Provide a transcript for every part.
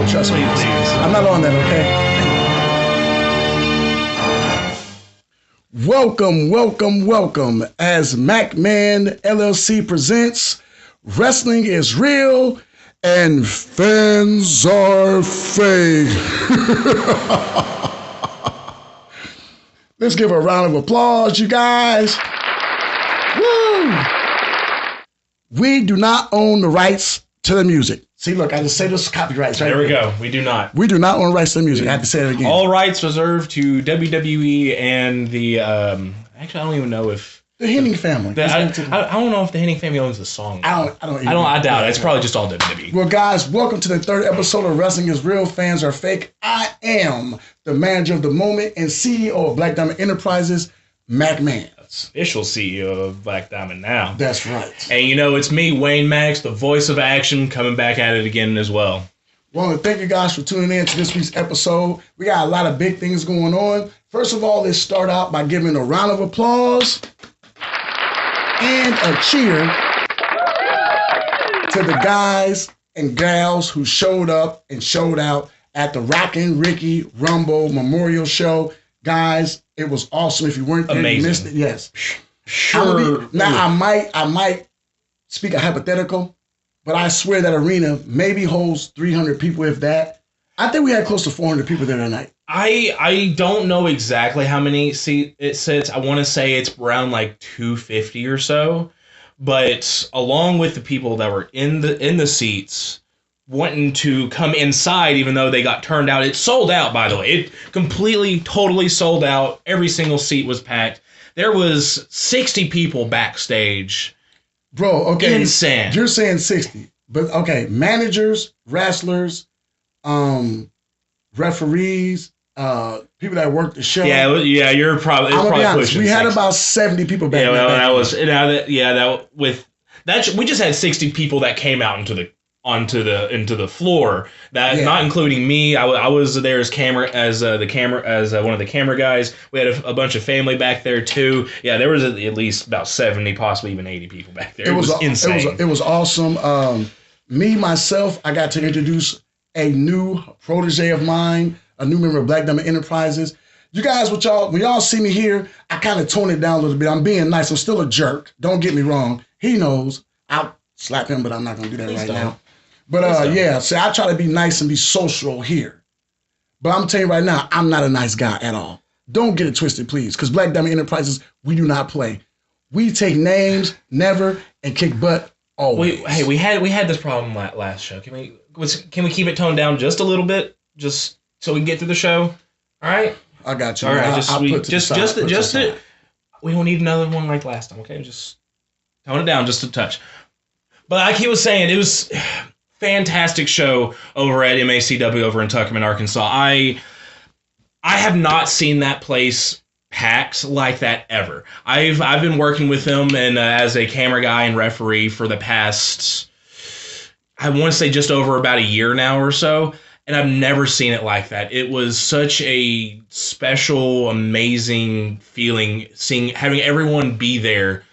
don't trust me. Please. I'm not on that, okay? Welcome. As MacMan LLC presents, Wrestling is Real and Fans Are Fake. Let's give a round of applause, you guys. Woo! We do not own the rights to the music. See, look, I just say this copyrights, right? There we go. We do not. We do not own rights to the music. I have to say it again. All rights reserved to WWE and the, actually, I don't even know if... The Henning family. I don't know if the Henning family owns the song. I doubt it. It's probably just all WWE. Well, guys, welcome to the third episode of Wrestling is Real, Fans Are Fake. I am the manager of the moment and CEO of Black Diamond Enterprises, MacMan. Official CEO of Black Diamond now. That's right. And you know, it's me, Wayne Maddox, the voice of action, coming back at it again as well. Well, thank you guys for tuning in to this week's episode. We got a lot of big things going on. First of all, let's start out by giving a round of applause and a cheer to the guys and gals who showed up and showed out at the Rockin' Ricky Rumble Memorial Show. Guys, it was awesome. If you weren't there, you missed it. Yes. Sure. Now, I might speak a hypothetical, but I swear that arena maybe holds 300 people, if that. I think we had close to 400 people there tonight. I don't know exactly how many it sits. I want to say it's around like 250 or so. But along with the people that were in the seats wanting to come inside, even though they got turned out. It sold out, by the way. It completely, totally sold out. Every single seat was packed. There was 60 people backstage. Bro, okay. Insane. You're saying 60. But, okay, managers, wrestlers, referees, people that work the show. Yeah, you're probably. I'm gonna be honest. Pushing We had 60. about 70 people back. Yeah, well, we just had 60 people that came out into the floor. Not including me. I was there as one of the camera guys. We had a bunch of family back there too. Yeah, there was at least about 70, possibly even 80 people back there. It was insane. It was awesome. Me myself, I got to introduce a new protege of mine, a new member of Black Diamond Enterprises. You guys, when y'all see me here, I kind of tone it down a little bit. I'm being nice. I'm still a jerk. Don't get me wrong. He knows. I'll slap him, but I'm not going to do that now. But I try to be nice and be social here. But I'm telling you right now, I'm not a nice guy at all. Don't get it twisted, please. Because Black Diamond Enterprises, we do not play. We take names, never, and kick butt always. We had this problem last show. Can we keep it toned down just a little bit, just so we can get through the show? All right. I got you. All right. We don't need another one like last time. Okay, just tone it down just a touch. But like he was saying, it was fantastic show over at MACW over in Tuckerman, Arkansas. I have not seen that place packed like that ever. I've been working with them and as a camera guy and referee for the past, I want to say just over about a year now or so, and I've never seen it like that. It was such a special, amazing feeling having everyone be there,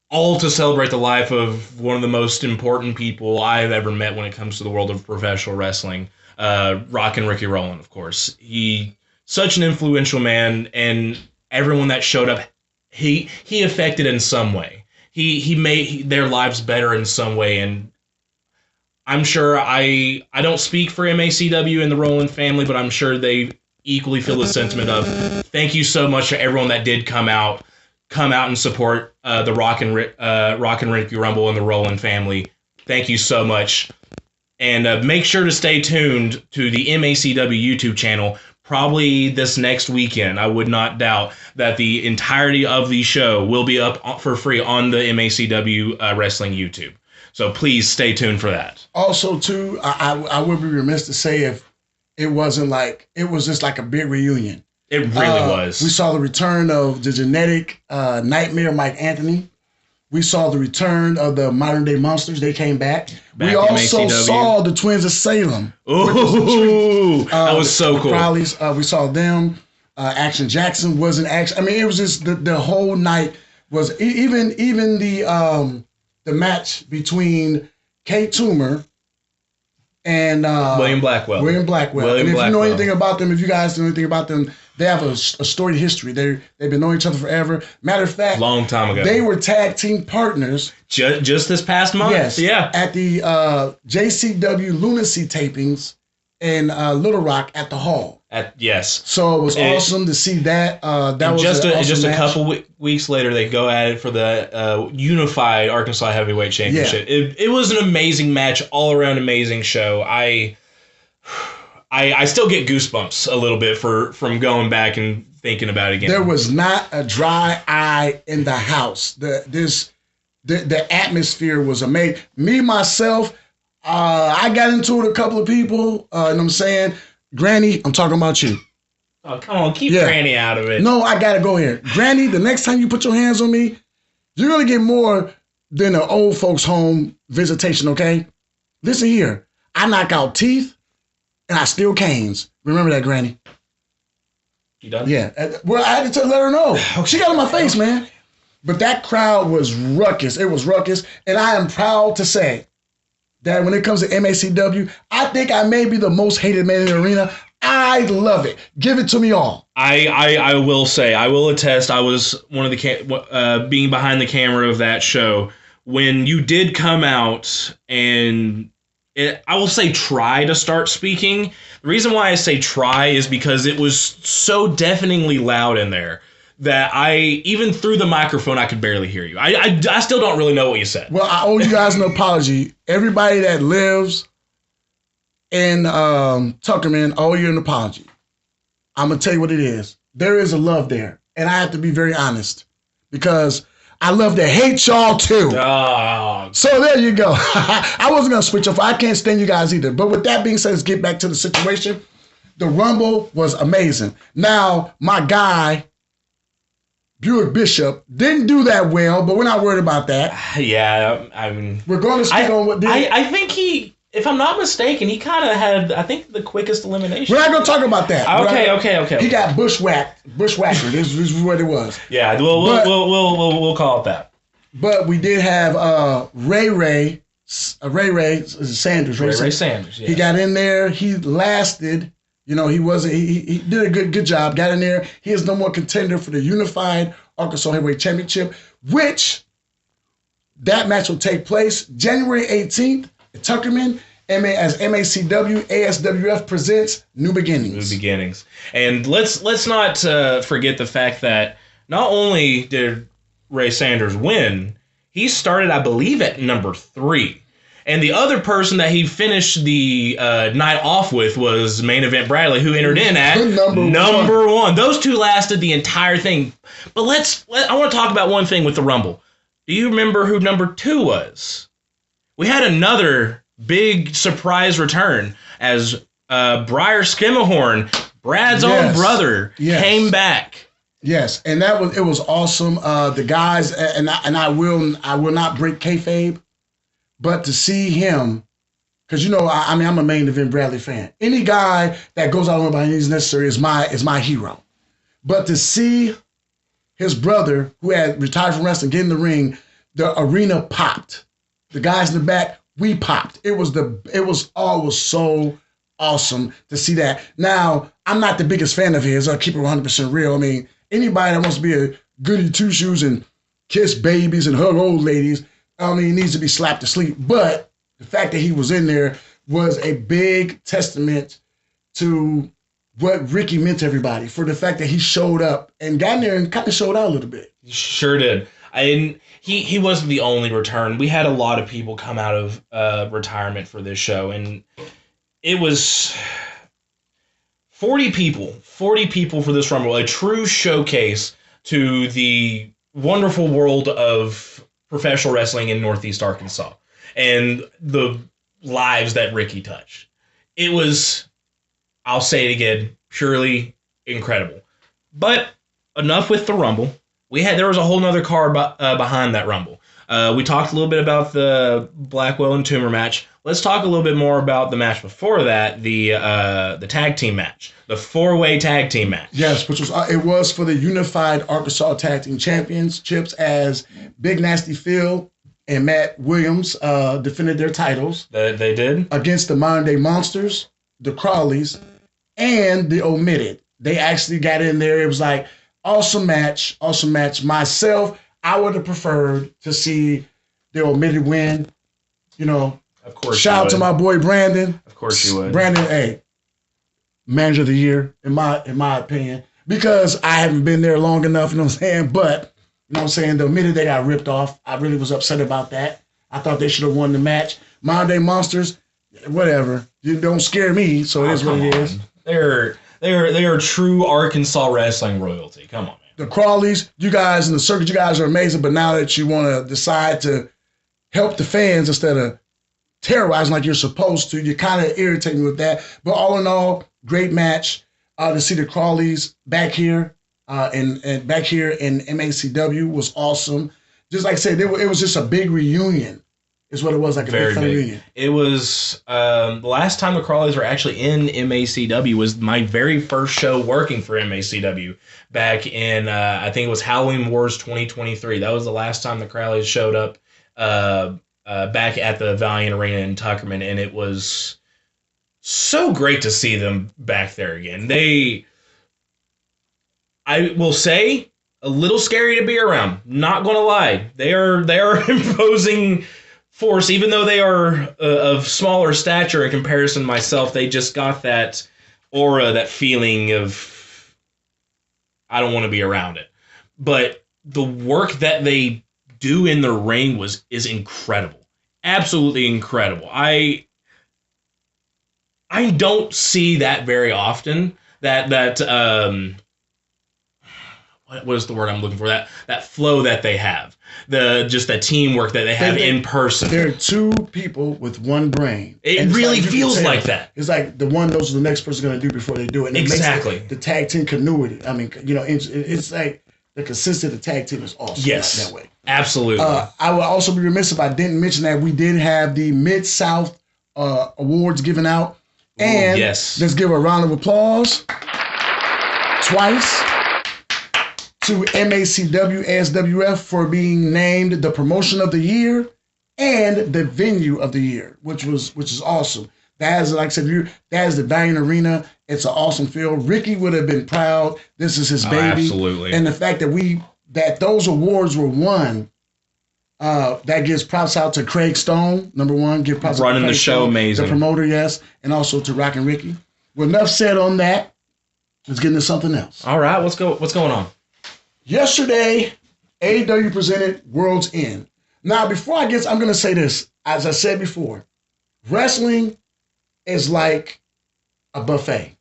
all to celebrate the life of one of the most important people I've ever met when it comes to the world of professional wrestling, Rockin' Ricky Rowland, of course. He such an influential man, and everyone that showed up, he affected in some way. He made their lives better in some way, and I'm sure I don't speak for MACW and the Rowland family, but I'm sure they equally feel the sentiment of thank you so much to everyone that did come out and support the Rockin' Ricky Rumble and the Rowland family. Thank you so much. And make sure to stay tuned to the MACW YouTube channel. Probably this next weekend, I would not doubt that the entirety of the show will be up for free on the MACW Wrestling YouTube. So please stay tuned for that. Also, too, I would be remiss to say if it wasn't like, it was just like a big reunion. It really was. We saw the return of the genetic nightmare, Mike Anthony. We saw the return of the modern day monsters. They came back. We also saw the Twins of Salem. Ooh, that was so cool. Crowleys, we saw them. Action Jackson was in action. I mean, it was just the whole night was even the match between Kate Toomer and William Blackwell. And if you know anything about them, if you guys know anything about them, they have a storied history. They've been knowing each other forever. Matter of fact, long time ago, they were tag team partners. Just this past month, yes, yeah, at the JCW Lunacy tapings in Little Rock at the Hall. Yes. So it was awesome to see that. That was just awesome a couple weeks later, they go at it for the Unified Arkansas Heavyweight Championship. Yeah. It was an amazing match, all around amazing show. I still get goosebumps a little bit from going back and thinking about it again. There was not a dry eye in the house. The atmosphere was amazing. Me myself, I got into it with a couple of people. You know what I'm saying? Granny, I'm talking about you. Oh, come on, keep Granny out of it. No, I gotta go here. Granny, the next time you put your hands on me, you're gonna get more than an old folks home visitation, okay? Listen here. I knock out teeth and I steal canes. Remember that, Granny? You done? Yeah. Well, I had to let her know. She got in my face, man. But that crowd was ruckus. It was ruckus. And I am proud to say that when it comes to MACW, I think I may be the most hated man in the arena. I love it. Give it to me all. I will say, I will attest, I was one of the being behind the camera of that show when you did come out and I will say try to start speaking. The reason why I say try is because it was so deafeningly loud in there that even through the microphone, I could barely hear you. I still don't really know what you said. Well, I owe you guys an apology. Everybody that lives in Tuckerman, I owe you an apology. I'm going to tell you what it is. There is a love there. And I have to be very honest because I love to hate y'all too. Oh. So there you go. I wasn't going to switch off. I can't stand you guys either. But with that being said, let's get back to the situation. The Rumble was amazing. Now, my guy, Buick Bishop, didn't do that well, but we're not worried about that. Yeah, I mean... We're going to speak on what did. I think if I'm not mistaken, he kind of had, I think, the quickest elimination. We're not going to talk about that. Okay. He got bushwhacker. This is what it was. Yeah, we'll call it that. But we did have Ray Sanders. Ray Sanders, yeah. He got in there. He lasted. You know, he did a good job. Got in there. He is no more contender for the Unified Arkansas Heavyweight Championship, which that match will take place January 18th at Tuckerman as MACW ASWF presents New Beginnings. New Beginnings. And let's not forget the fact that not only did Ray Sanders win, he started, I believe, at number 3. And the other person that he finished the night off with was Main Event Bradley, who entered in at number one. Those two lasted the entire thing. But I want to talk about one thing with the Rumble. Do you remember who number 2 was? We had another big surprise return as Briar Skimmerhorn, Brad's own brother, came back. Yes, and it was awesome. The guys, and I will not break kayfabe. But to see him, because you know, I'm a Main Event Bradley fan. Any guy that goes out on by any means necessary is my hero. But to see his brother, who had retired from wrestling, get in the ring, the arena popped. The guys in the back, we popped. It was so awesome to see that. Now, I'm not the biggest fan of his. I'll keep it 100% real. I mean, anybody that wants to be a goody two shoes and kiss babies and hug old ladies, I mean, he needs to be slapped to sleep. But the fact that he was in there was a big testament to what Ricky meant to everybody, for the fact that he showed up and got in there and kind of showed out a little bit. Sure did. He wasn't the only return. We had a lot of people come out of retirement for this show, and it was 40 people for this Rumble, a true showcase to the wonderful world of professional wrestling in Northeast Arkansas and the lives that Ricky touched. It was, I'll say it again, purely incredible. But enough with the Rumble. There was a whole nother card behind that Rumble. We talked a little bit about the Blackwell and Toomer match. Let's talk a little bit more about the match before that, the tag team match, the 4-way tag team match. Yes, which was for the Unified Arkansas Tag Team Championships, as Big Nasty Phil and Matt Williams defended their titles. They did? Against the Modern Day Monsters, the Crawleys, and the Omitted. They actually got in there. It was like, awesome match. Myself, I would have preferred to see the Omitted win. You know, of course. Shout out to my boy Brandon. Of course you would. Brandon, hey, manager of the year, in my opinion. Because I haven't been there long enough, you know what I'm saying? But, you know what I'm saying, the minute they got ripped off, I really was upset about that. I thought they should have won the match. Modern Day Monsters, whatever. You don't scare me, so it is what it is. They're true Arkansas wrestling royalty. Come on, man. The Crawleys, you guys in the circuit, you guys are amazing, but now that you want to decide to help the fans instead of terrorizing like you're supposed to, you kind of irritate me with that. But all in all, great match. To see the Crawleys back here and back here in MACW was awesome. Just like I said, it was just a big reunion. Is what it was, like a big reunion. It was the last time the Crawleys were actually in MACW was my very first show working for MACW back in I think it was Halloween Wars 2023. That was the last time the Crawleys showed up back at the Valiant Arena in Tuckerman, and it was so great to see them back there again. I will say, a little scary to be around. Not gonna lie, they are imposing force, even though they are of smaller stature in comparison to myself. They just got that aura, that feeling of I don't want to be around it. But the work that they do in the ring is incredible, absolutely incredible. I don't see that very often. That what is the word I'm looking for? That flow that they have, just the teamwork that they have in person. They're two people with one brain. It really feels like that. It's like the one knows what the next person's going to do before they do it. And exactly. It makes the tag team continuity. I mean, you know, it's like the consistency of the tag team is awesome. Yes, that way. Absolutely. I would also be remiss if I didn't mention that we did have the Mid-South awards given out. And yes, let's give a round of applause twice to MACW ASWF for being named the promotion of the year and the venue of the year, which is awesome. That is, like I said, that is the Valiant Arena. It's an awesome field. Ricky would have been proud. This is his baby. Absolutely. And the fact that those awards were won, that gives props out to Craig Stone, number one. Give props running out to Craig the show, Stone, amazing. The promoter, yes, and also to Rock and Ricky. Well, enough said on that. Let's get into something else. All right, what's going on? Yesterday, AEW presented World's End. Now, before I'm going to say this. As I said before, wrestling is like a buffet.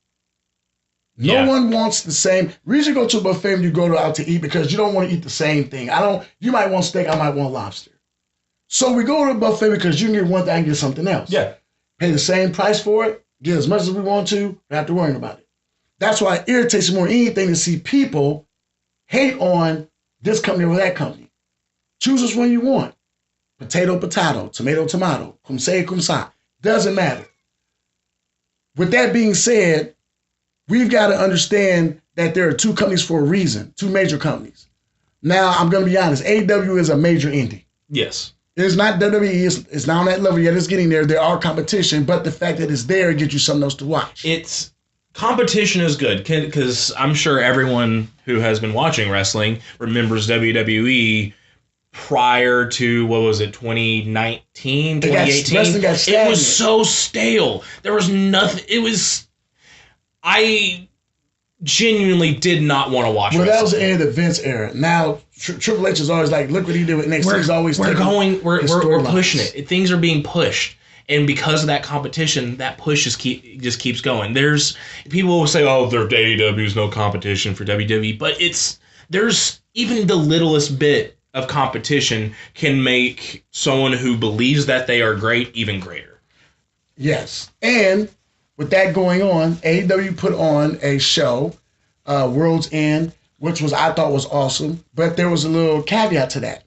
No one wants the same. Reason you go to a buffet when you go out to eat because you don't want to eat the same thing. You might want steak, I might want lobster. So we go to a buffet because you can get one thing and get something else. Yeah. Pay the same price for it, get as much as we want to, not have to worry about it. That's why it irritates me more than anything to see people hate on this company or that company. Choose which one you want. Potato, potato, tomato, tomato, cum say, cum sa. Doesn't matter. With that being said, we've got to understand that there are two companies for a reason, two major companies. Now, I'm going to be honest, AEW is a major indie. Yes. It's not WWE, it's not on that level yet, it's getting there. There are competition, but the fact that it's there gets you something else to watch. Competition is good because I'm sure everyone who has been watching wrestling remembers WWE prior to, 2019, 2018? Wrestling got stagnant. It was so stale. There was nothing. I genuinely did not want to watch wrestling. That was the end of the Vince era. Now, Triple H is always like, look what he did with NXT. He's always we're pushing it. Things are being pushed. And because of that competition, that push just keeps going. There's people will say, "Oh, their AEW is no competition for WWE," but there's even the littlest bit of competition can make someone who believes that they are great even greater. Yes, and with that going on, AEW put on a show, World's End, which I thought was awesome, but there was a little caveat to that.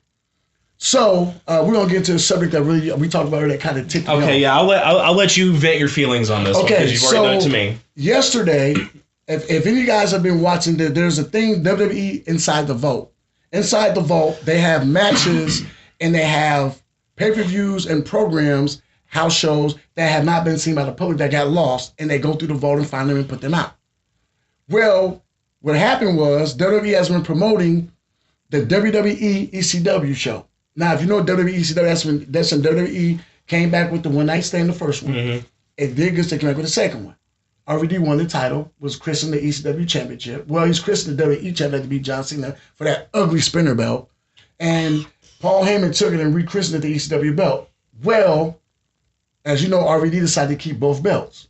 So we're gonna get into a subject that really we talked about that kind of ticked me off. Okay, yeah, I'll let you vent your feelings on this one because you've already done it to me. Yesterday, if any of you guys have been watching, there's a thing WWE Inside the Vault. Inside the Vault, they have matches and they have pay-per-views and programs, house shows that have not been seen by the public that got lost, and they go through the vault and find them and put them out. Well, what happened was WWE has been promoting the WWE ECW show. Now, if you know WWE ECW, that's when WWE came back with the one night stand, the first one. Mm-hmm. It did good, they came back with the second one. RVD won the title, was christened the ECW Championship. Well, he's christened the WWE Champion to beat John Cena for that ugly spinner belt. And Paul Heyman took it and rechristened it the ECW belt. Well, as you know, RVD decided to keep both belts.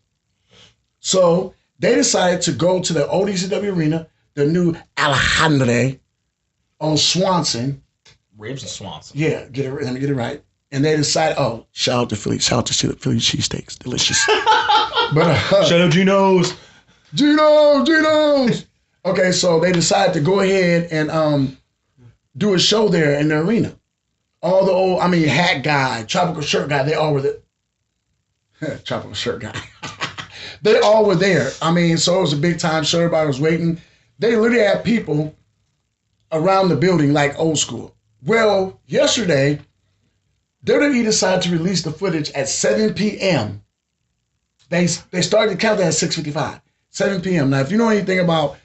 So they decided to go to the old ECW arena, the new Alejandro on Swanson. Ribs and Swanson. Yeah, let me get it right. And they decided, shout out to Philly. Shout out to Philly cheesesteaks. Delicious. But shout out Geno's. Geno's. Okay, so they decided to go ahead and do a show there in the arena. All the old, hat guy, tropical shirt guy, they all were there. Tropical shirt guy. They all were there. So it was a big time show. Everybody was waiting. They literally had people around the building like old school. Well, yesterday, WWE decided to release the footage at 7 p.m. They started the countdown at 6:55. 7 p.m. Now, if you know anything about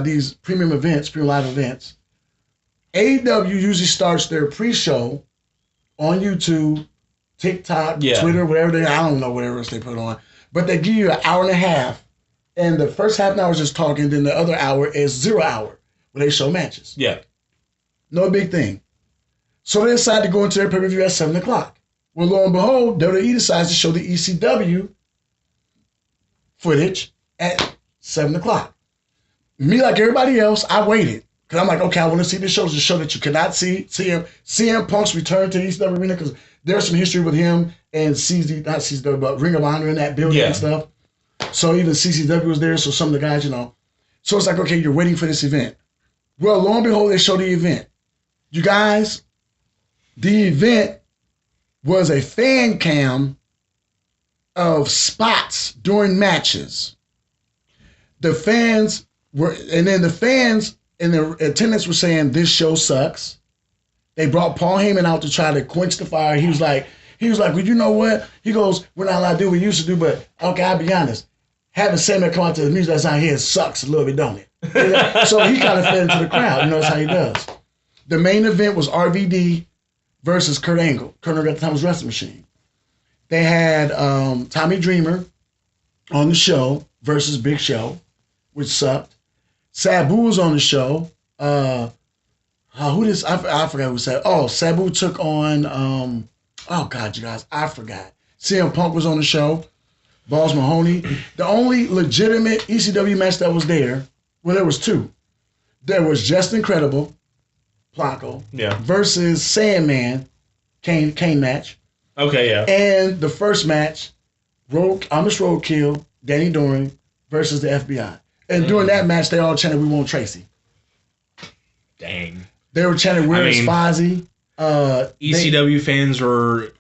these premium live events, AEW usually starts their pre-show on YouTube, TikTok, Twitter, whatever I don't know whatever else they put on. But they give you an hour and a half. And the first half an hour is just talking, then the other hour is 0 hour, where they show matches. Yeah. No big thing. So they decided to go into their pay-per-view at 7 o'clock. Well, lo and behold, WWE decides to show the ECW footage at 7 o'clock. Me, like everybody else, I waited. Because I'm like, okay, I want to see this show. It's a show that you cannot see. CM Punk's return to the ECW arena, because there's some history with him and Ring of Honor in that building and stuff. So even CCW was there, so some of the guys, So it's like, okay, you're waiting for this event. Well, lo and behold, they show the event. You guys, the event was a fan cam of spots during matches. The fans in the attendance were saying, this show sucks. They brought Paul Heyman out to try to quench the fire. He was like, well, you know what? He goes, we're not allowed to do what we used to do, but okay, I'll be honest. Having Samuel come out to the music that's out here sucks a little bit, don't it? So he kind of fed into the crowd. That's how he does. The main event was RVD versus Kurt Angle. Kurt Angle at the time was Wrestling Machine. They had Tommy Dreamer on the show versus Big Show, which sucked. Sabu was on the show. I forgot who said. Oh, Sabu took on. Oh God, you guys, I forgot. CM Punk was on the show. Balls Mahoney. The only legitimate ECW match that was there. Well, there was two. There was Just Incredible, Blanco, versus Sandman, Kane match. Okay, yeah. And the first match, Amish Roadkill, Danny Doring versus the FBI. And during that match, they all chanted, "We want Tracy." Dang. They were chanting, "Where is Fozzy?" ECW fans were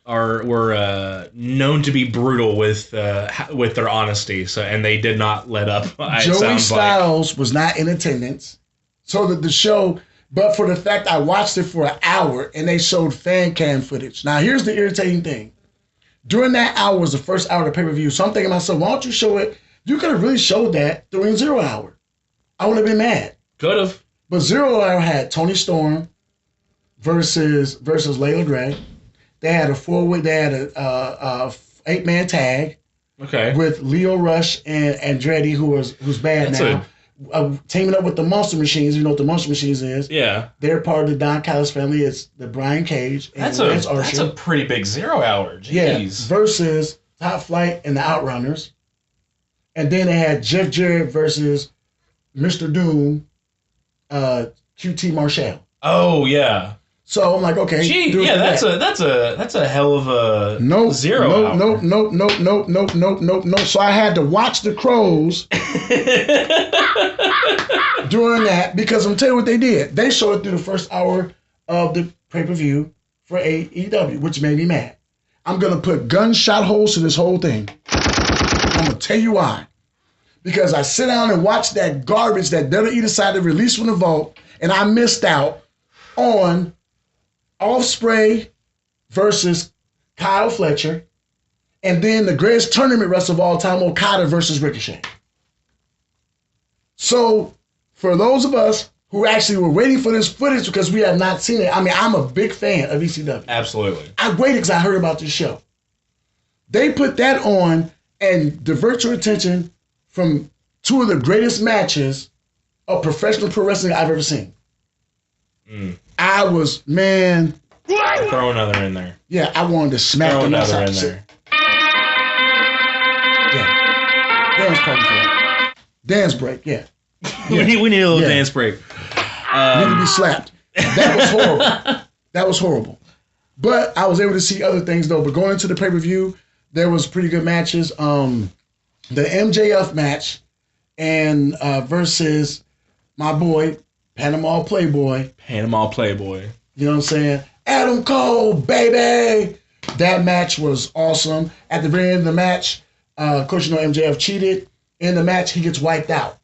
known to be brutal with their honesty, and they did not let up. Joey Styles was not in attendance, so that the show. But for the fact I watched it for an hour and they showed fan cam footage. Now here's the irritating thing: during that hour was the first hour of the pay-per-view. So I'm thinking to myself, why don't you show it? You could have really showed that during 0 hour. I would have been mad. Could have. But 0 hour had Tony Storm versus Layla Gray. They had a 4-way. They had a 8-man tag. Okay. With Leo Rush and Andretti, who's bad now. Teaming up with the Monster Machines. You know what the Monster Machines is? Yeah. They're part of the Don Callis family. It's the Brian Cage and Lance Archer. That's a pretty big 0 hour. Jeez. Yeah. Versus Top Flight and the Outrunners. And then they had Jeff Jarrett versus Mr. Doom, QT Marshall. Oh yeah. So I'm like, okay. Gee, yeah, that's a hell of a 0 hour. No. So I had to watch the Crows during that, because I'm telling you what they did. They showed it through the first hour of the pay-per-view for AEW, which made me mad. I'm gonna put gunshot holes to this whole thing. I'm going to tell you why. Because I sit down and watch that garbage that WWE decided to release from the vault, and I missed out on Ospreay versus Kyle Fletcher. And then the greatest tournament wrestler of all time, Okada versus Ricochet. So, for those of us who actually were waiting for this footage because we have not seen it, I mean, I'm a big fan of ECW. Absolutely. I waited because I heard about this show. They put that on and divert your attention from two of the greatest matches of professional pro wrestling I've ever seen. I was, man. Throw another in there. Yeah, I wanted to smack Throw them another outside. in there. Yeah. Dance party for that. Dance break, yeah. We need a little dance break. Need to be slapped. That was horrible. That was horrible. But I was able to see other things though. But going into the pay-per-view, there was pretty good matches. The MJF match and versus my boy, Panama Playboy. Panama Playboy. You know what I'm saying? Adam Cole, baby! That match was awesome. At the very end of the match, of course, you know MJF cheated. In the match, he gets wiped out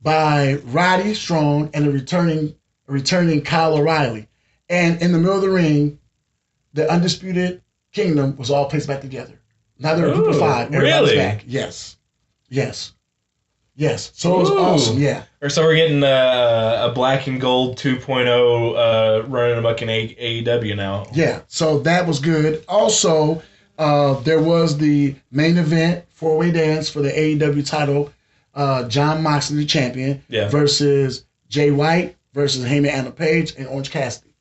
by Roddy Strong and a returning Kyle O'Reilly. And in the middle of the ring, the Undisputed Kingdom was all placed back together. Now they're a group of 5. Everybody's back. Yes. So it was awesome, yeah. Or so we're getting a black and gold 2.0 running amok in AEW now. Yeah, so that was good. Also, there was the main event, 4-way dance for the AEW title. John Moxley, the champion, versus Jay White versus Heyman Adam Page and Orange Cassidy.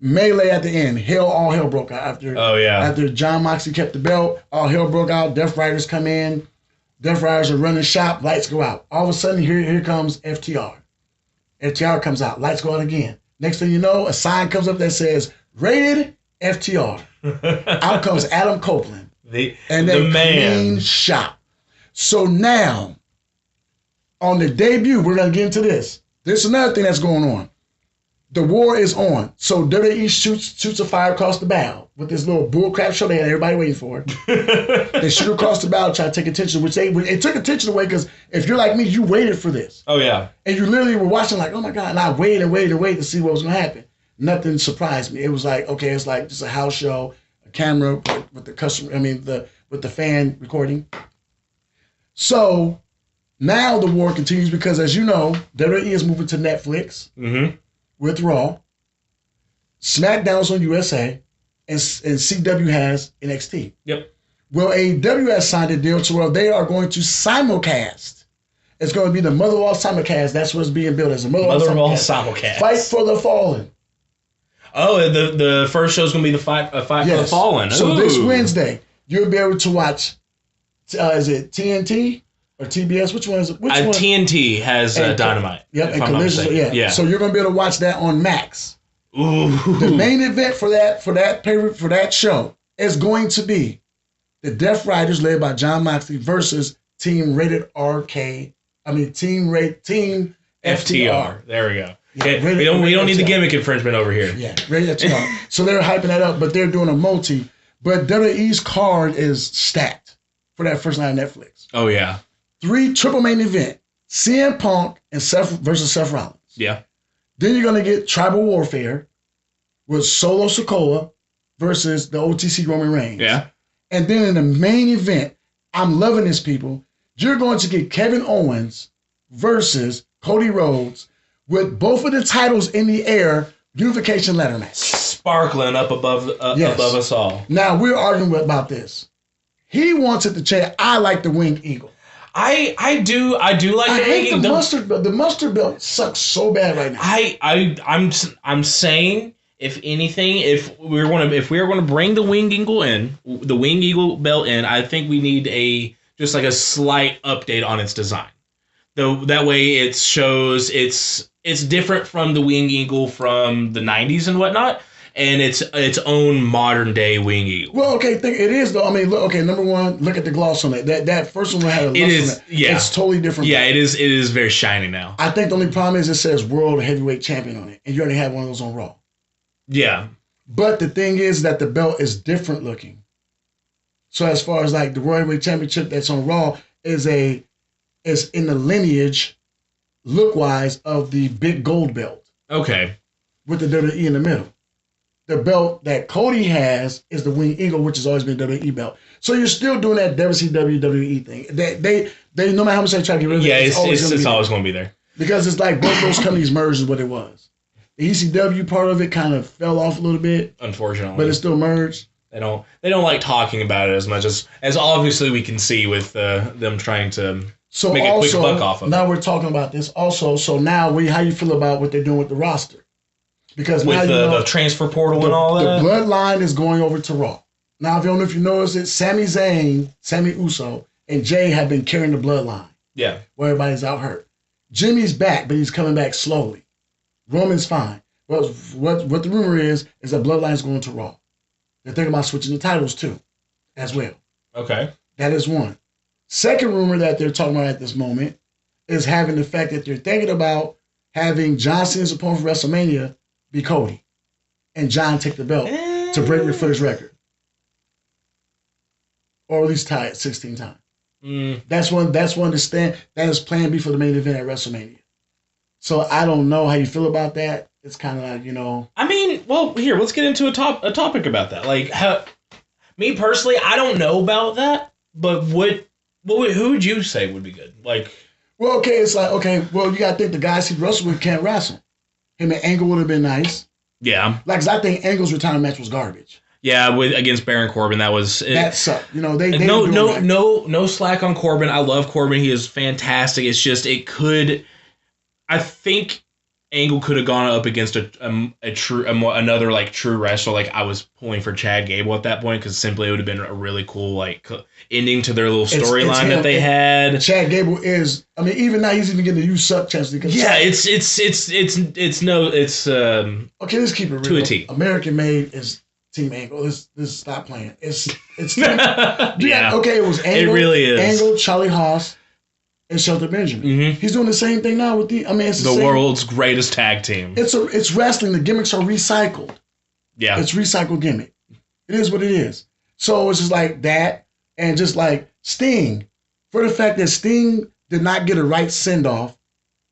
Melee at the end. All hell broke out after John Moxley kept the belt. All hell broke out. Death Riders come in. Death Riders are running shop. Lights go out. All of a sudden, here comes FTR. FTR comes out. Lights go out again. Next thing you know, a sign comes up that says "Rated FTR." Out comes Adam Copeland. The man. Clean shop. So now, on the debut, we're going to get into this. There's another thing that's going on. The war is on. So WWE shoots a fire across the bow with this little bullcrap show they had everybody waiting for. They shoot across the bow, try to take attention, which it took attention away because if you're like me, you waited for this. Oh, yeah. And you literally were watching like, oh, my God. And I waited to see what was going to happen. Nothing surprised me. It was like, okay, it's like just a house show, a camera with the customer, with the fan recording. So now the war continues because, as you know, WWE is moving to Netflix. Mm-hmm. With Raw, SmackDown's on USA, and CW has NXT. Yep. Well, AEW has signed a deal to where they are going to simulcast. It's going to be the Mother of All simulcast. That's what's being built as a Mother of All simulcast. Fight for the Fallen. Oh, the first show is going to be the fight for the Fallen. Ooh. So this Wednesday, you'll be able to watch. Is it TNT? Or TBS? Which one is it? TNT has Dynamite. Yep, and Collision. Yeah. So you're gonna be able to watch that on Max. Ooh. The main event for that show is going to be the Death Riders led by John Moxley versus Team FTR. There we go. Yeah, we don't need the gimmick infringement over here. Yeah, Rated FTR. So they're hyping that up, but they're doing a multi. But WWE's card is stacked for that first night on Netflix. Oh yeah. 3 triple main event. CM Punk and Seth versus Seth Rollins. Yeah. Then you're going to get Tribal Warfare with Solo Sikoa versus the OTC Roman Reigns. Yeah. And then in the main event, I'm loving this, people. You're going to get Kevin Owens versus Cody Rhodes with both of the titles in the air, unification ladder match. Sparkling up above us all. Now, we're arguing about this. He wants it to change. I like the Winged Eagle. I do like the hate the mustard belt. The mustard belt sucks so bad right now. I'm saying if anything, if we are going to bring the Winged Eagle belt in, I think we need just a slight update on its design. Though that way it shows it's different from the Winged Eagle from the 90s and whatnot. And it's its own modern day Winged Eagle. Well, okay, it is though. I mean, look, okay, number one, look at the gloss on it. That first one had a luster on it. Yeah, it's totally different. Yeah, it is very shiny now. I think the only problem is it says World Heavyweight Champion on it, and you already have one of those on Raw. Yeah, but the thing is that the belt is different looking. So as far as like the World Heavyweight Championship that's on Raw is in the lineage, look wise, of the big gold belt. Okay, with the WWE in the middle. the belt that Cody has is the Winged Eagle, which has always been a WWE belt. So you're still doing that WCW WWE thing. They no matter how much they try to get rid of it, it's always going to be there. Because it's like both those companies merged is what it was. The ECW part of it kind of fell off a little bit, unfortunately, but it still merged. They don't like talking about it as much as obviously we can see with them trying to make a quick buck off of it. Now we're talking about this also. So now, how you feel about what they're doing with the roster? Because with now the transfer portal and all that, the bloodline is going over to Raw. Now, if you don't know if you notice it, Sami Zayn, Sami Uso, and Jay have been carrying the bloodline. Yeah, where everybody's out hurt. Jimmy's back, but he's coming back slowly. Roman's fine. Well, what the rumor is that Bloodline's going to Raw. They're thinking about switching the titles too, as well. Okay. That is one. Second rumor that they're talking about at this moment is having the fact that they're thinking about having John Cena's opponent for WrestleMania be Cody. And John take the belt to break Ric Flair's record. Or at least tie it 16 times. That's one to stand. That is plan B for the main event at WrestleMania. So I don't know how you feel about that. It's kind of like, I mean, well, here, let's get into a topic about that. Like, me personally, I don't know about that, but who would you say would be good? Like, well, okay, it's like, okay, well, you got to think the guys he wrestled with can't wrestle. Him and Angle would have been nice. Yeah. Like, 'cause I think Angle's retirement match was garbage. Yeah, against Baron Corbin, that was it. That sucked. They no slack on Corbin. I love Corbin. He is fantastic. It's just I think Angle could have gone up against another like true wrestler. Like I was pulling for Chad Gable at that point because simply it would have been a really cool like ending to their little storyline that they had. Chad Gable is. I mean, even now he's even getting the "you suck" chance because okay. Let's keep it real. To a T. American made is Team Angle. This stop playing. It's yeah. Okay, it was Angle. It really is Angle, Charlie Haas, and Shelton Benjamin. Mm-hmm. He's doing the same thing now with it's the world's greatest tag team. It's wrestling. The gimmicks are recycled. Yeah, it's recycled gimmick. It is what it is. So it's just like that, and just like Sting, for the fact that Sting did not get a right send off,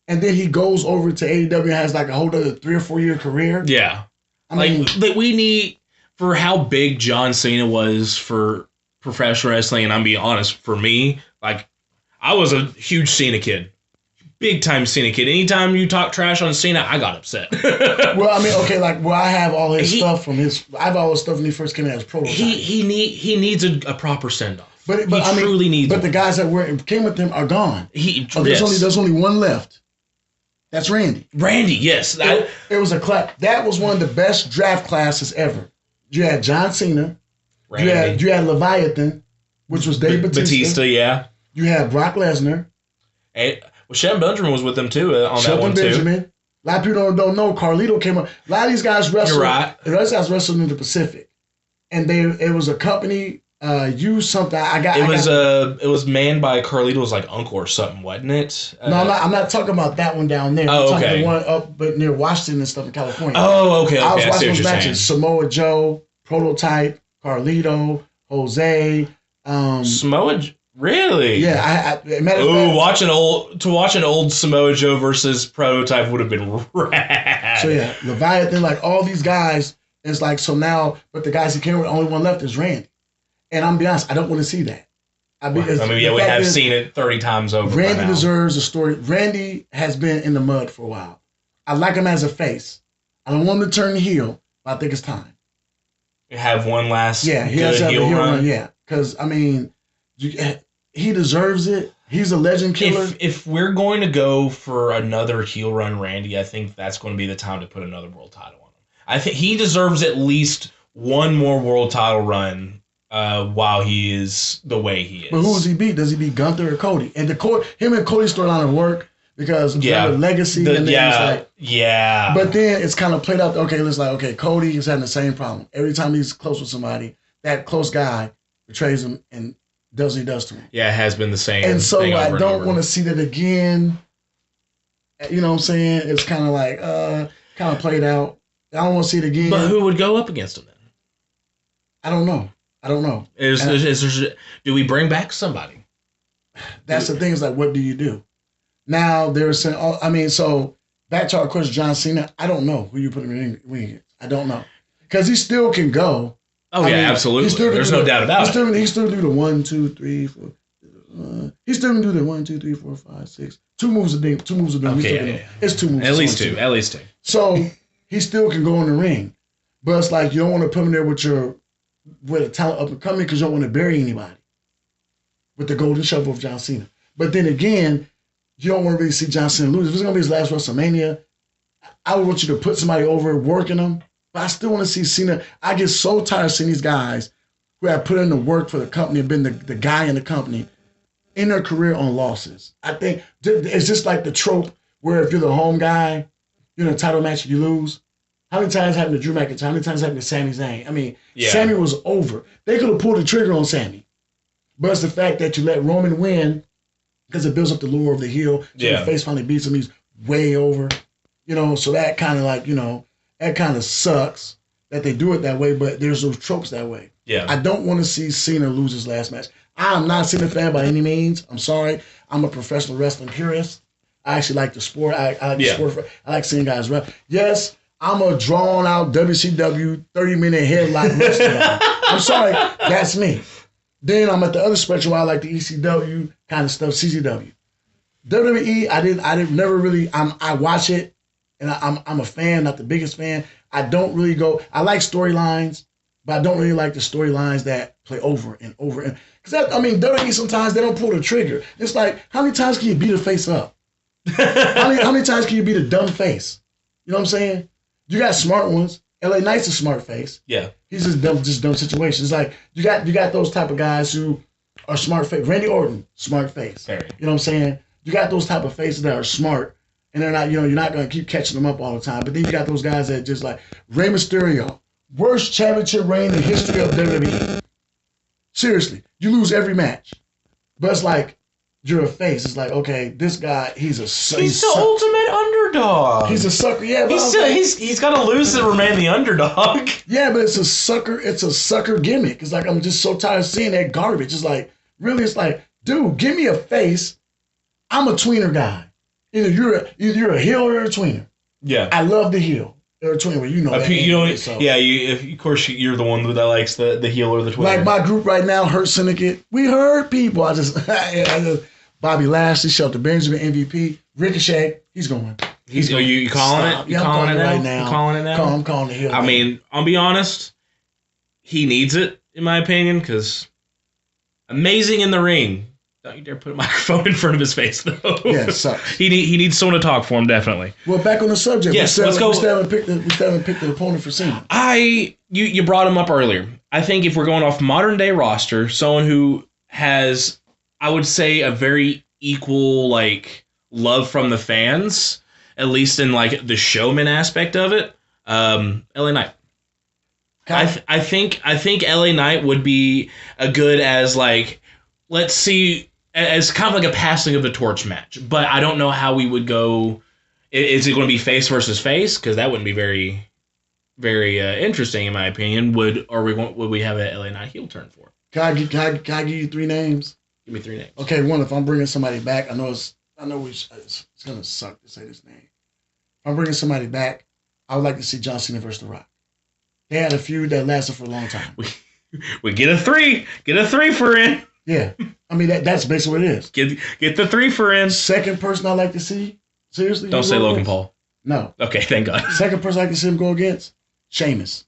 and then he goes over to AEW and has like a whole other 3 or 4 year career. Yeah, I mean, we need. For how big John Cena was for professional wrestling, and I'm being honest, for me, like, I was a huge Cena kid. Big time Cena kid. Anytime you talk trash on Cena, I got upset. Well, I mean, okay, I have all his stuff from I have all his stuff when he first came out as prototype. He needs a proper send-off. But he truly needs But the guys that came with him are gone. There's only one left. That's Randy. Randy, yes. It was a class. That was one of the best draft classes ever. You had John Cena. Randy. You had Leviathan, which was Dave Batista, yeah. You had Brock Lesnar. And, Shelton Benjamin was with them too on that one Benjamin. too. A lot of people don't know. Carlito came up. A lot of these guys wrestled. You're right. The rest of guys wrestled in the Pacific, and it was a company. Used something. It was manned by Carlito's like uncle or something, wasn't it? No, I'm not talking about that one down there. Oh, I'm okay. talking the one up but near Washington and stuff in California. Oh, okay. I was watching those matches. Samoa Joe, Prototype, Carlito, Jose. Samoa, really? Yeah. Watch an old Samoa Joe versus Prototype would have been rad. So yeah, Leviathan, like all these guys, it's like so now. But the guys he came with, the only one left is Randy. And I'm be honest, I don't want to see that. We have seen it 30 times over. Randy deserves a story. Randy has been in the mud for a while. I like him as a face. I don't want him to turn heel, but I think it's time. Have one last he has to have a heel run. Yeah, because I mean, he deserves it. He's a legend killer. If we're going to go for another heel run, Randy, I think that's going to be the time to put another world title on him. I think he deserves at least one more world title run. While he is the way he is. But who does he beat? Does he beat Gunther or Cody? And him and Cody's storyline will work because legacy. But then it's kind of played out. Okay, Cody is having the same problem. Every time he's close with somebody, that close guy betrays him and does what he does to him. Yeah, it has been the same. And so I don't want to see that again. You know what I'm saying? It's kind of like, kind of played out. I don't want to see it again. But who would go up against him then? I don't know. Do we bring back somebody? That's the thing. Is like, what do you do? Now they're saying, so back to our question, John Cena. I don't know who you put him in ring against. I don't know because he still can go. Oh, I mean, absolutely. There's no doubt about it. He still do the 1, 2, 3, 4. He still can do the 1, 2, 3, 4, 5, 6. 2 moves a day. 2 moves a day. Okay, It's 2 moves. At least two. At least two. So he still can go in the ring, but it's like you don't want to put him there with a talent up and coming because you don't want to bury anybody with the golden shovel of John Cena. But then again, you don't want to really see John Cena lose. If it's gonna be his last WrestleMania, I would want you to put somebody over working them. But I still want to see Cena. I get so tired of seeing these guys who have put in the work for the company and been the guy in the company in their career on losses. I think it's just like the trope where if you're the home guy, you're in a title match and you lose. How many times happened to Drew McIntyre? How many times happened to Sami Zayn? I mean, Sami was over. They could have pulled the trigger on Sami. But it's the fact that you let Roman win because it builds up the lure of the heel. So the face finally beats him. He's way over. So that kind of that kind of sucks that they do it that way, but there's those tropes that way. Yeah. I don't want to see Cena lose his last match. I'm not a Cena fan by any means. I'm sorry. I'm a professional wrestling purist. I actually like the sport. I like the sport. I like seeing guys wrestle. Yes, I'm a drawn-out WCW 30-minute headlock wrestler. I'm sorry. That's me. Then I'm at the other spectrum where I like the ECW kind of stuff, CZW. WWE, I didn't never really, I watch it, and I'm a fan, not the biggest fan. I don't really go, I like storylines, but I don't really like the storylines that play over and over. Because, WWE sometimes, they don't pull the trigger. It's like, how many times can you beat a face up? how many times can you beat a dumb face? You know what I'm saying? You got smart ones. LA Knight's a smart face. Yeah. He's just dumb situations. Like, you got those type of guys who are smart face. Randy Orton, smart face. Very. You know what I'm saying? You got those type of faces that are smart, and they're not, you're not going to keep catching them up all the time. But then you got those guys that just like Rey Mysterio, worst championship reign in the history of WWE. Seriously, you lose every match. But it's like, you're a face. It's like, okay, this guy, he's the ultimate underdog. He's a sucker. Yeah, but he's got to lose to remain the underdog. Yeah, but it's a sucker gimmick. It's like, I'm just so tired of seeing that garbage. It's like, really, it's like, dude, give me a face. I'm a tweener guy. Either you're a heel or a tweener. Yeah. I love the heel. Or a tweener, you know that. Of course, you're the one that likes the heel or the tweener. Like my group right now, Hurt Syndicate. We hurt people. I just Bobby Lashley, Shelton Benjamin, MVP, Ricochet. He's going. You calling it? Yeah, I'm calling it right now. You calling it now? I'm calling the heel. I mean, I'll be honest. He needs it, in my opinion, because amazing in the ring. Don't you dare put a microphone in front of his face, though. Yeah, it sucks. He needs someone to talk for him, definitely. Well, back on the subject. Yes, let's go. We still haven't picked the opponent for Cena. You brought him up earlier. I think if we're going off modern day roster, someone who has, I would say, a very equal love from the fans, at least in the showman aspect of it, LA Knight. Okay. I think LA Knight would be a good as let's see, as kind of like a passing of the torch match. But I don't know how we would go. Is it going to be face versus face? Because that wouldn't be very, very interesting in my opinion. Would we have an LA Knight heel turn for? Can I give you 3 names? Give me 3 names. Okay, one. If I'm bringing somebody back, I know it's gonna suck to say this name. If I'm bringing somebody back, I would like to see John Cena versus The Rock. They had a feud that lasted for a long time. We get a 3. Get a 3 for in. Yeah, I mean that's basically what it is. Get the 3 for in. Second person I'd like to see. Seriously, don't say Logan Paul. No. Okay, thank God. Second person I can see him go against, Sheamus.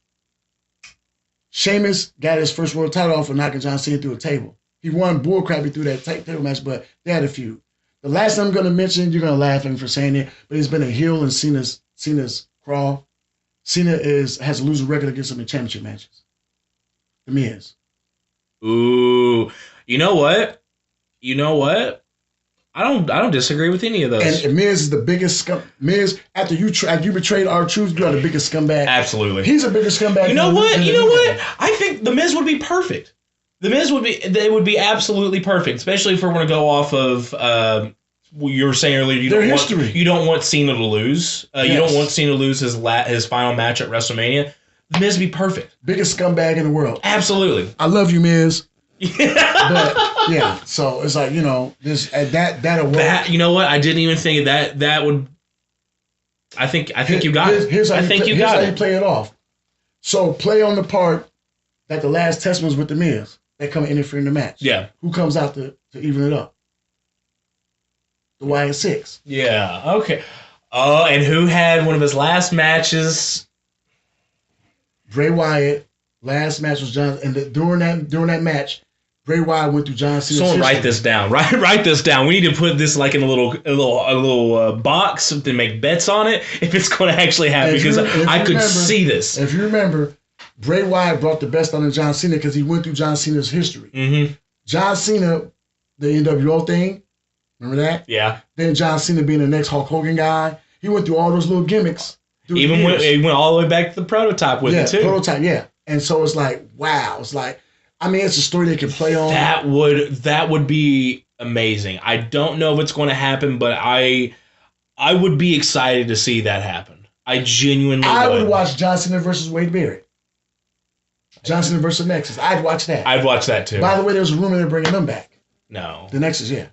Sheamus got his first world title off for knocking John Cena through a table. He won bullcrappy through that table match, but they had a feud. The last I'm going to mention, you're going to laugh at me for saying it, but he's been a heel in Cena's crawl. Cena has a losing record against him in championship matches. The Miz. Ooh, you know what? I don't disagree with any of those. And Miz is the biggest scum. Miz, after you betrayed our truth, you are the biggest scumbag. Absolutely, he's a bigger scumbag. You know what? I think the Miz would be perfect. They would be absolutely perfect, especially if we're going to go off of you were saying earlier. You don't want Cena to lose. Yes. You don't want Cena to lose his final match at WrestleMania. The Miz would be perfect. Biggest scumbag in the world. Absolutely. I love you, Miz. But yeah, so it's like this that you know what? I didn't even think that would. I think you got it. Here's how you play it off. So play on the part that the last testament was with the Miz. That come and interfere in the match. Yeah. Who comes out to even it up? The Wyatt Six. Yeah. Okay. Oh, and who had one of his last matches? Bray Wyatt. Last match was John, and during that match, Bray Wyatt went through John Cena's Someone history. write this down. Write this down. We need to put this like in a little box to make bets on it if it's going to actually happen, because I could see this. If you remember, Bray Wyatt brought the best on John Cena because he went through John Cena's history. Mm-hmm. John Cena, the NWO thing, remember that? Yeah. Then John Cena being the next Hulk Hogan guy, he went through all those little gimmicks. He went all the way back to the prototype with it too. Prototype, yeah. And so it's like, wow, it's like, I mean, it's a story they can play on. That would be amazing. I don't know if it's going to happen, but I would be excited to see that happen. I genuinely would watch John Cena versus Wade Barrett. John Cena versus Nexus. I'd watch that. I'd watch that too. By the way, there's a rumor they're bringing them back. No. The Nexus, yeah.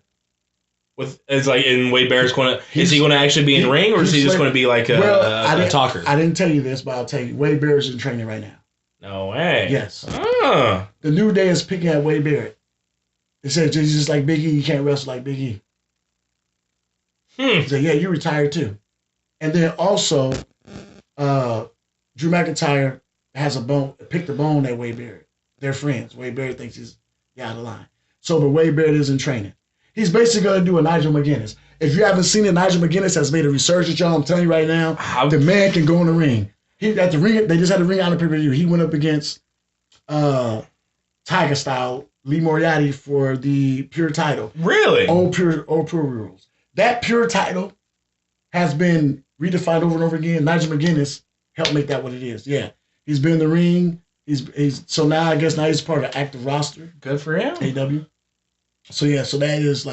It's like, and Wade Barrett's going to, is he going to actually be in the ring, or is he just going to be like a talker? I didn't tell you this, but I'll tell you. Wade Barrett's in training right now. No way. Yes. Oh. The New Day is picking at Wade Barrett. It says he's just like Big E. You can't wrestle like Big E. He said, yeah, you retired too. And then also, Drew McIntyre has picked a bone at Wade Barrett. They're friends. Wade Barrett thinks he's out of line. So, but Wade Barrett is in training. He's basically going to do a Nigel McGuinness. If you haven't seen it, Nigel McGuinness has made a resurgence, y'all. I'm telling you right now, the man can go in the ring. At the ring, they just had a ring out of pay-per-view. He went up against Tiger Style, Lee Moriarty, for the pure title. Really? Old pure rules. That pure title has been redefined over and over again. Nigel McGuinness helped make that what it is. Yeah. He's been in the ring. So now I guess he's part of the active roster. Good for him. AW. So yeah, so that is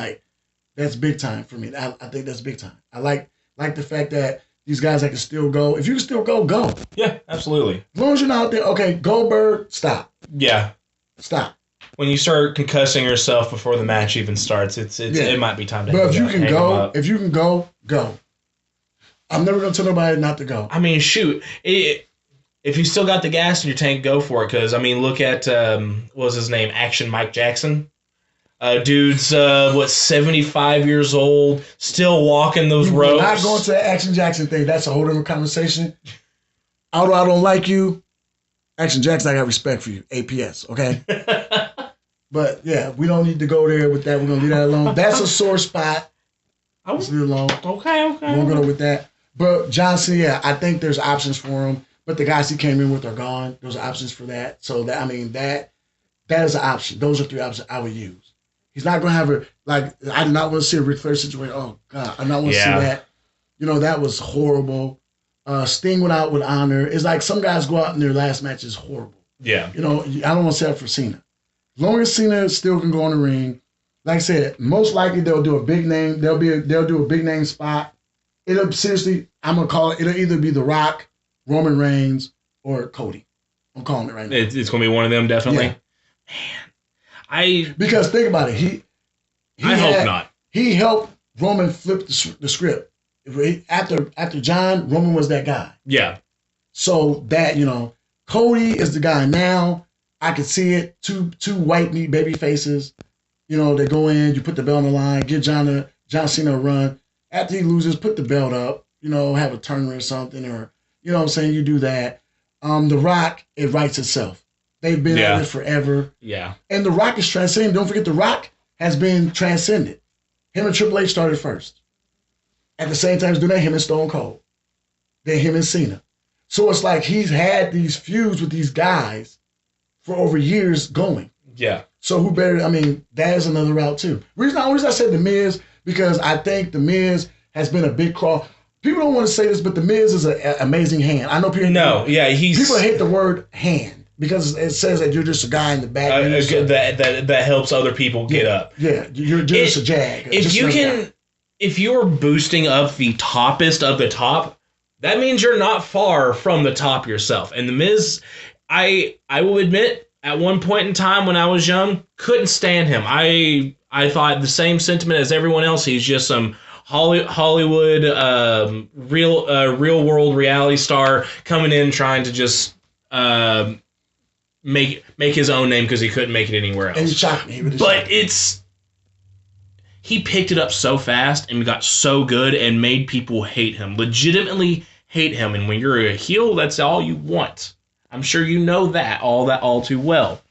that's big time for me. I think that's big time. I like the fact that these guys that can still go. If you can still go, go. Yeah, absolutely. As long as you're not out there, okay, Goldberg, stop. Yeah. Stop. When you start concussing yourself before the match even starts, it might be time to But if you can go, go. I'm never going to tell nobody not to go. I mean, shoot. If you still got the gas in your tank, go for it. Because, I mean, look at, what was his name? Action Mike Jackson. Dude's, 75 years old, still walking those ropes. We're not going to the Action Jackson thing. That's a whole different conversation. Although I don't like you, Action Jackson, I got respect for you. APS, okay? But, yeah, we don't need to go there with that. We're going to leave that alone. That's a sore spot. Let's leave it alone. Okay. We won't go with that. But Johnson, yeah, I think there's options for him. But the guys he came in with are gone. There's options for that. So, that is an option. Those are 3 options I would use. He's not going to have I do not want to see a Ric Flair situation. Oh, God, I do not want to see that. That was horrible. Sting went out with honor. It's like some guys go out in their last match is horrible. Yeah. I don't want to say that for Cena. As long as Cena still can go in the ring, like I said, most likely they'll do a big name. They'll do a big name spot. I'm going to call it, it'll either be The Rock, Roman Reigns, or Cody. I'm calling it right now. It's going to be one of them, definitely. Yeah. Man. Because think about it. I hope not. He helped Roman flip the script. After John, Roman was that guy. Yeah. So that, Cody is the guy now. I could see it. Two white meat baby faces. They go in, you put the belt on the line, give John Cena a run. After he loses, put the belt up, have a tournament or something, or, what I'm saying, you do that. The Rock, it writes itself. They've been at it forever. Yeah. And The Rock is transcended. Don't forget, The Rock has been transcended. Him and Triple H started first. At the same time as doing that, him and Stone Cold. Then him and Cena. So it's like he's had these feuds with these guys for over years going. Yeah. So who better? I mean, that is another route too. The reason I said The Miz, because I think The Miz has been a big crawl. People don't want to say this, but The Miz is an amazing hand. I know people. People hate the word hand. Because it says that you're just a guy in the back. That helps other people get up. Yeah, you're just a jag. If you're boosting up the toppest of the top, that means you're not far from the top yourself. And The Miz, I will admit, at one point in time when I was young, couldn't stand him. I thought the same sentiment as everyone else. He's just some Hollywood real world reality star coming in trying to just make his own name because he couldn't make it anywhere else. And he shocked me. But he picked it up so fast and got so good and made people hate him, legitimately hate him. And when you're a heel, that's all you want. I'm sure you know that all too well.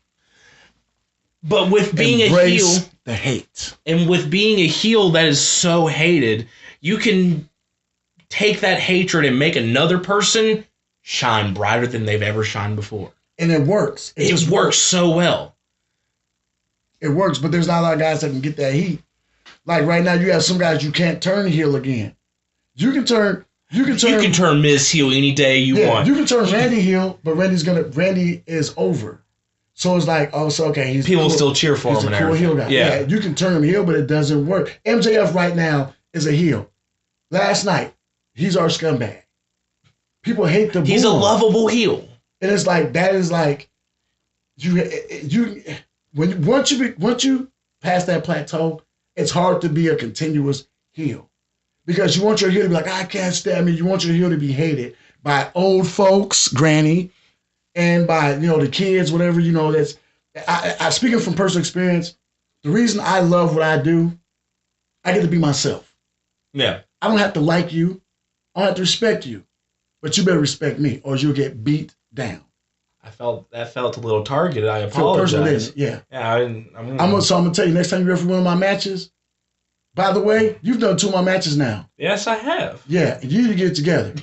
But with being Embrace a heel, the hate, and with being a heel that is so hated, you can take that hatred and make another person shine brighter than they've ever shined before. And it works. It just works so well. It works, but there's not a lot of guys that can get that heat. Like right now, you have some guys you can't turn heel again. You can turn Miz heel any day you want. You can turn Randy heel, but Randy is over. So it's like, oh, so okay, people cool. Still cheer for he's him a and cool everything. heel guy. Yeah, you can turn him heel, but it doesn't work. MJF right now is a heel. Last night, he's our scumbag. People hate the. He's a lovable heel, and it's like that is like once you pass that plateau, it's hard to be a continuous heel because you want your heel to be like, I can't stand me. You want your heel to be hated by old folks, granny, and by the kids, whatever. That's I speaking from personal experience. The reason I love what I do, I get to be myself. Yeah, I don't have to like you. I don't have to respect you, but you better respect me, or you'll get beat down. That felt a little targeted. I apologize. Yeah. I'm gonna tell you, next time you ever win one of my matches, by the way, you've done 2 of my matches now. Yes, I have. Yeah, you need to get it together.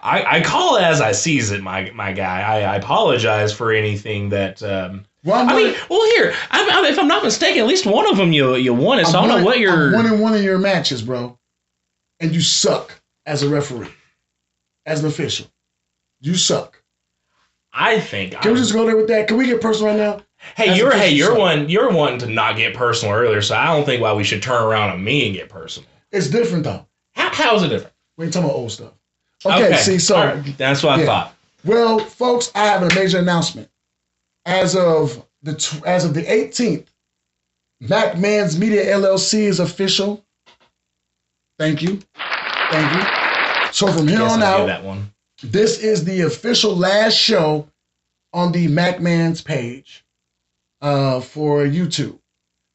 I call it as I sees it, my guy. I apologize for anything that. If I'm not mistaken, at least one of them you won it. So I don't know what you're. I'm winning one of your matches, bro, and you suck as a referee, as an official. You suck. I think. Can we just go there with that? Can we get personal right now? You're wanting to not get personal earlier, so I don't think why we should turn around on me and get personal. It's different though. How is it different? We ain't talking about old stuff. Okay. See, so right. That's what I thought. Well, folks, I have a major announcement. As of the 18th, Manz Media LLC is official. Thank you. So from here on out, that one. This is the official last show on the McMahon's page for YouTube.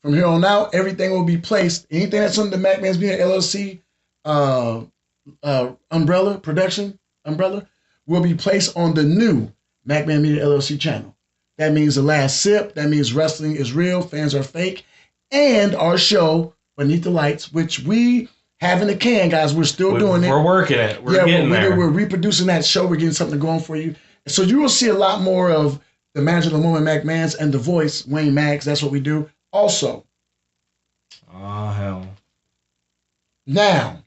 From here on out, everything will be placed. Anything that's under the McMahon's Media LLC umbrella will be placed on the new McMahon Media LLC channel. That means The Last Sip. That means Wrestling is Real, Fans Are Fake, and our show Beneath the Lights, which we have in the can, guys. We're still doing it. We're working it. We're getting there. We're reproducing that show. We're getting something going for you. So you will see a lot more of the manager of the moment, Mac Manz, and the voice, Wayne Maddox. That's what we do. Also. Oh, hell. Now.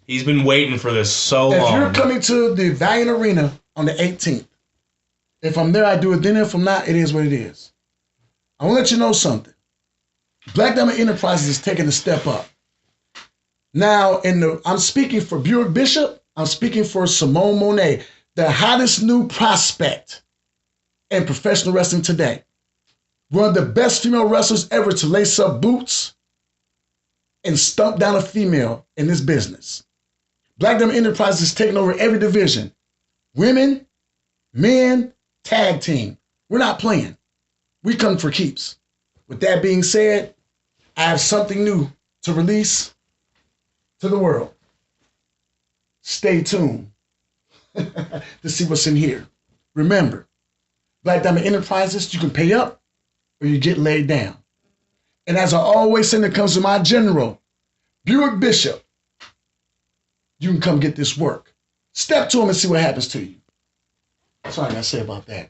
He's been waiting for this so long. If you're coming to the Valiant Arena on the 18th, if I'm there, I do it then. If I'm not, it is what it is. I want to let you know something. Black Diamond Enterprises is taking a step up. Now, I'm speaking for Buick Bishop. I'm speaking for Simone Monet, the hottest new prospect in professional wrestling today. One of the best female wrestlers ever to lace up boots and stomp down a female in this business. Black Diamond Enterprises is taking over every division. Women, men, tag team. We're not playing. We come for keeps. With that being said, I have something new to release to the world. Stay tuned to see what's in here. Remember, Black Diamond Enterprises, you can pay up or you get laid down. And as I always say when it comes to my general, Buick Bishop, you can come get this work. Step to him and see what happens to you. That's all I got to say about that.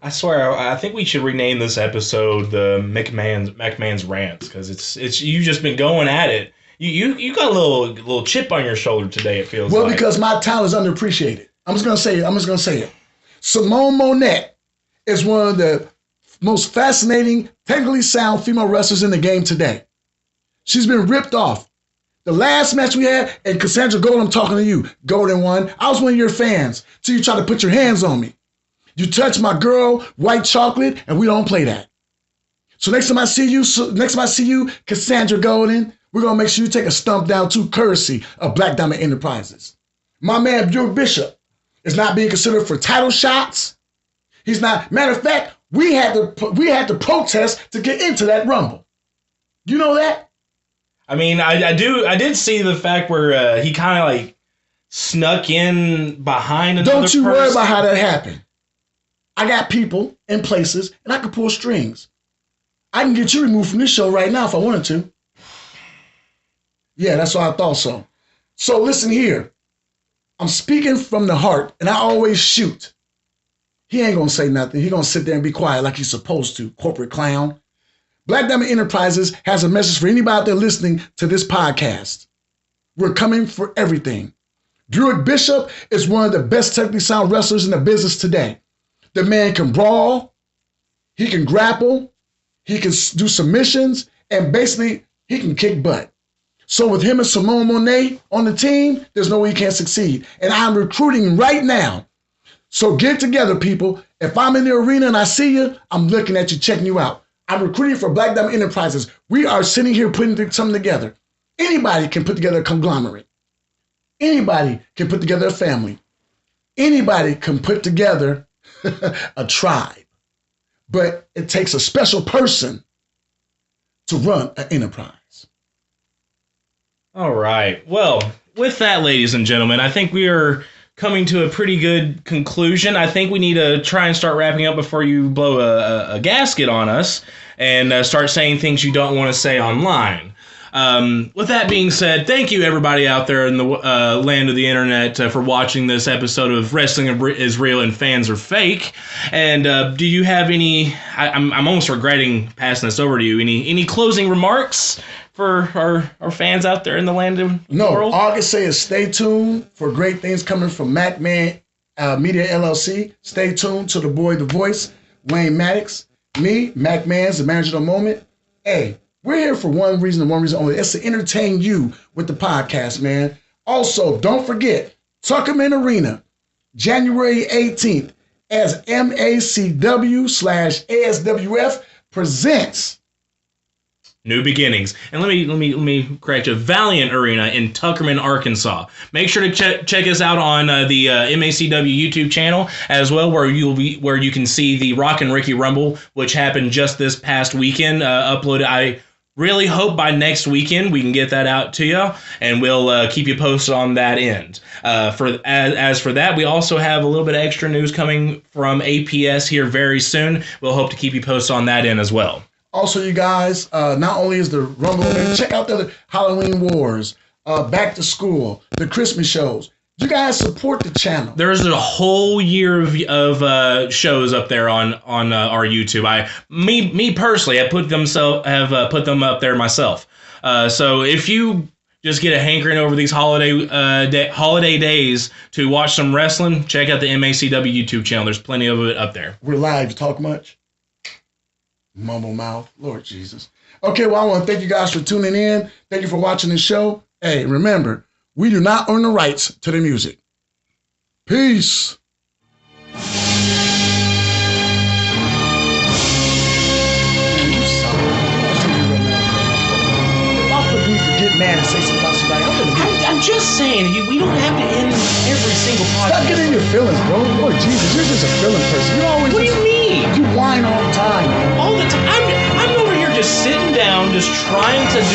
I swear, I think we should rename this episode the McMahon's Rants, because it's you just been going at it. You got a little chip on your shoulder today, it feels like. Well, because my talent is underappreciated. I'm just gonna say it. Simone Monet is one of the most fascinating, technically sound female wrestlers in the game today. She's been ripped off. The last match we had, and Cassandra Golden, I'm talking to you, Golden one. I was one of your fans till you tried to put your hands on me. You touch my girl, white chocolate, and we don't play that. So next time I see you, Cassandra Golden, we're gonna make sure you take a stump down to courtesy of Black Diamond Enterprises. My man Buick Bishop is not being considered for title shots He's not. Matter of fact, we had to protest to get into that Rumble. You know that? I mean, I did see the fact where he kind of like snuck in behind another Don't you person. worry about how that happened. I got people in places, and I can pull strings. I can get you removed from this show right now if I wanted to. Yeah, that's why I thought so. So listen here. I'm speaking from the heart, and I always shoot. He ain't going to say nothing. He going to sit there and be quiet like he's supposed to, corporate clown. Black Diamond Enterprises has a message for anybody out there listening to this podcast. We're coming for everything. Druid Bishop is one of the best technically sound wrestlers in the business today. The man can brawl, he can grapple, he can do submissions, and basically he can kick butt. So with him and Simone Monet on the team, there's no way he can't succeed. And I'm recruiting right now. So get together, people. If I'm in the arena and I see you, I'm looking at you, checking you out. I'm recruiting for Black Diamond Enterprises. We are sitting here putting something together. Anybody can put together a conglomerate. Anybody can put together a family. Anybody can put together a tribe. But it takes a special person to run an enterprise. All right. Well, with that, ladies and gentlemen, I think we are coming to a pretty good conclusion. I think we need to try and start wrapping up before you blow a gasket on us and start saying things you don't want to say online. With that being said, thank you everybody out there in the land of the internet for watching this episode of Wrestling is Real and Fans Are Fake. And do you have any? I'm almost regretting passing this over to you. Any closing remarks for our fans out there in the land of the world? No, all I can say is stay tuned for great things coming from MacMan Media LLC. Stay tuned to the boy, the voice, Wayne Maddox. Me, Mac Manz, the manager of the moment. Hey, we're here for one reason and one reason only. It's to entertain you with the podcast, man. Also, don't forget, Tuckerman Arena, January 18th, as MACW/ASWF presents New Beginnings. And let me correct you. Valiant Arena in Tuckerman, Arkansas. Make sure to check us out on the MACW YouTube channel as well, where you can see the Rock and Ricky Rumble, which happened just this past weekend. Uploaded. I really hope by next weekend we can get that out to you, and we'll keep you posted on that end. As for that, we also have a little bit of extra news coming from APS here very soon. We'll hope to keep you posted on that end as well. Also, you guys, not only is the Rumble, check out the Halloween Wars, Back to School, the Christmas shows. You guys support the channel. There's a whole year of shows up there on our YouTube. Me personally, I put them up there myself. So if you just get a hankering over these holiday days to watch some wrestling, check out the MACW YouTube channel. There's plenty of it up there. We're live. You talk much? Mumble mouth. Lord Jesus. Okay, well, I want to thank you guys for tuning in. Thank you for watching the show. Hey, remember, we do not own the rights to the music. Peace. I'm just saying, we don't have to end every single podcast. Stop getting in your feelings, bro. Lord Jesus, you're just a feeling person. You always. What do you mean? You whine all the time, man. All the time. I'm over here just sitting down, just trying to do